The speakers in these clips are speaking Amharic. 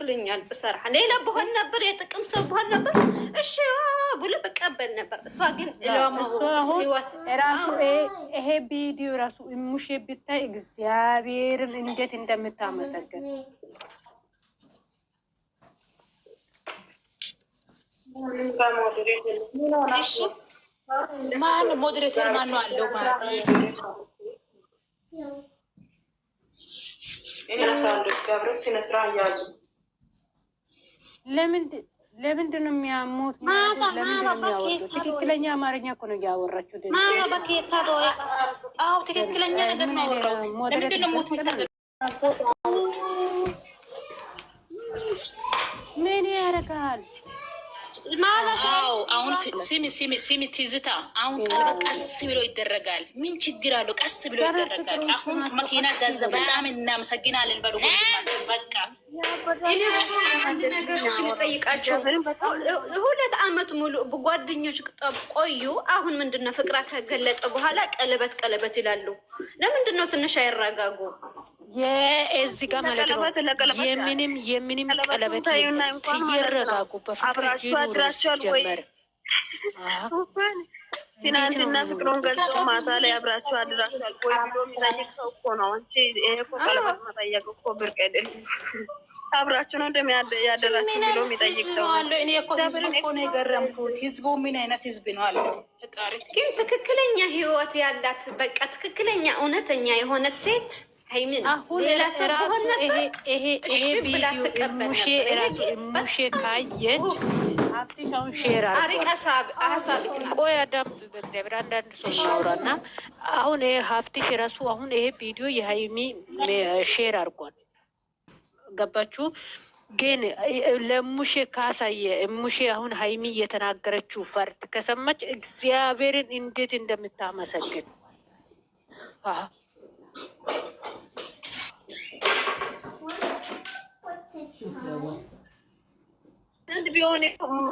ይልኛል ብሰራ ሌላ በሆን ነበር የጥቅም ሰው በሆን ነበር እሺ ብሎ በቀበል ነበር። እሷ ግን ራሱ ይሄ ቪዲዮ ራሱ ሙሽ ብታይ እግዚአብሔርን እንዴት እንደምታመሰግን ማን ሞዴሬተር ማን ነው አለው ማለት ለምንድን ነው የሚያሙት? ለምንድን ነው የሚያወሩት? ትክክለኛ አማርኛ እኮ ነው እያወራችሁ። ትክክለኛ ነገር ነው ያወራው። ለምንድን ነው ሞት ምን ያደርጋል? አሁን ሲሚ ትዝታ አሁን ቀለበት ቀስ ብሎ ይደረጋል። ምን ችግር አለው? ቀስ ብሎ ይደረጋል። አሁን መኪና ገዛ። በጣም እናመሰግናለን። በሉ ወንድማችን በቃ አንድ ነገር ልጠይቃቸው። 2 ዓመት ሙሉ በጓደኞች ቆዩ። አሁን ምንድነው ፍቅራ ከገለጠ በኋላ ቀለበት ይላሉ። ለምንድነው ትንሽ አይረጋጉ? የዚህ ጋር ማለት ነው የምንም ቀለበት ይረጋጉ። በፍቅር ጀመር ትናንትና ፍቅሩን ገልጾ ማታ ላይ አብራችሁ አድራችኋል ወይ ብሎ የሚጠይቅ ሰው እኮ ነው እንጂ ይሄ እኮ ቀለበት መጠየቅ እኮ ብርቅ አይደለም። አብራችሁ ነው ያደራችሁ ብሎ የሚጠይቅ ሰው አለ። እኔ እኮ ነው የገረምኩት። ህዝቡ ምን አይነት ህዝብ ነው አለ። ግን ትክክለኛ ህይወት ያላት በቃ ትክክለኛ እውነተኛ የሆነ ሴት ሃይሚን ሌላ ሰው ሆነ ይሄ ቪዲዮ ሙሼ ካየች ሀብትሻውን ሼር ቆይ አዳም በእግዚአብሔር አንዳንድ ሰው ማውራና አሁን ይሄ ሀብትሽ ራሱ አሁን ይሄ ቪዲዮ የሃይሚ ሼር አድርጓል። ገባችሁ? ግን ለሙሼ ካሳየ ሙሼ አሁን ሃይሚ እየተናገረችው ፈርት ከሰማች እግዚአብሔርን እንዴት እንደምታመሰግን አንድ ቢሆን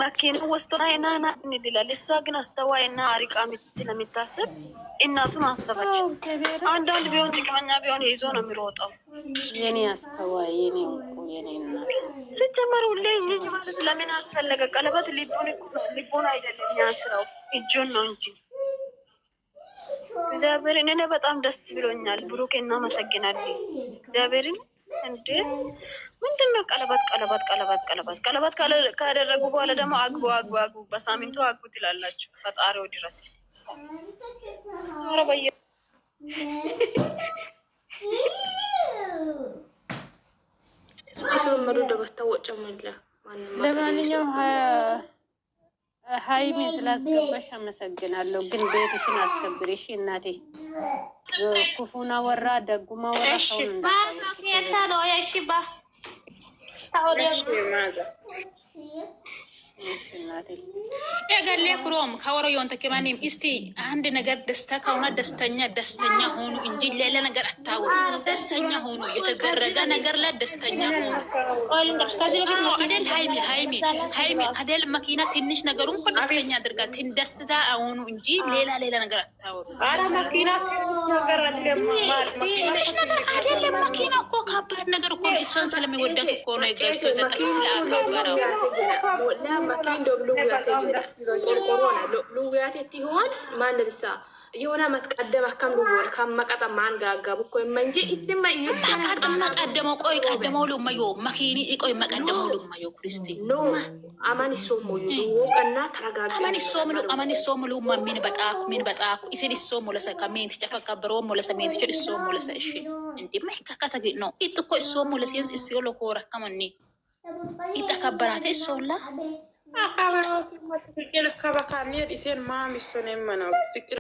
መኪና ወስዶ ናና እንድላል። እሷ ግን አስተዋይና አሪቃ ስለሚታስብ እናቱን አሰበች። አንዳንድ ቢሆን ጥቅመኛ ቢሆን ይዞ ነው የሚሮጠው። የኔ አስተዋይ የኔ እንቁ የኔ እናት ሲጀመር ሁሌ ማለት ለምን አስፈለገ? ቀለበት ልቦን አይደለም ያስራው እጁን ነው እንጂ። እግዚአብሔርን እኔ በጣም ደስ ብሎኛል። ብሩክ እናመሰግናለን እግዚአብሔርን። እንዴ ምንድነው ቀለበት ካደረጉ በኋላ ደግሞ አግቡ በሳምንቱ አግቡ ትላላችሁ። ፈጣሪው ድረስ አረበየ ለማንኛውም ሃይሚ ስላስገባሽ አመሰግናለሁ። ግን ቤትሽን አስከብሪ እሺ እናቴ። ክፉና ወራ ደጉማ ወራ ሰውን ገሌ ክሮም ከወረ የሆንተ ከማንም እስቲ አንድ ነገር ደስታ ከሆነ ደስተኛ ሆኑ እንጂ ሌላ ነገር አታውሩ። ደስተኛ ሆኑ። የተደረገ ነገር ላይ ደስተኛ ሆኑ። ከዚህ በፊት ነው አደል ሃይሚ አደል መኪና ትንሽ ነገሩን እኮ ደስተኛ አድርጋ ደስታ ሆኑ እንጂ ሌላ ነገር አታውሩ። አረ መኪና ነገር አይደለም መኪና እኮ ከባድ ነገር እኮ እሷን ስለሚወዳት እኮ ነው ገዝቶ የሰጠት ስለአከበረው ሉዊያቴት ይሆን ማን ብሳ የሆነ መትቀደም አከም ሉዊያል ከመቀጠ ማን ጋጋቡ እኮ መንጂ ኢትማ ቀደመው ቆይ ቀደመው ሉማዮ መኪኒ ቆይ መቀደመው ሉማዮ ክርስቲ ኖ አማን ሶሞ ወቀና ተረጋጋ አማን ሶሞ ሉማ ምን በጣኩ ኢሲን ሶሞ ለሰ ከሜንት ተፈከበሮ ሞለሰ ሜንት ቸ ሶሞ ለሰ እሺ እንዴ ማይካካታ ነው ኢትኮ ሶሞ ለሲንስ ሲዮሎ ኮራ ከመኒ ኢተከበራተ ሶላ አካባቢ ፍቅር ከበካኒ ዲሴን ማሚሶኔ መናው ፍቅር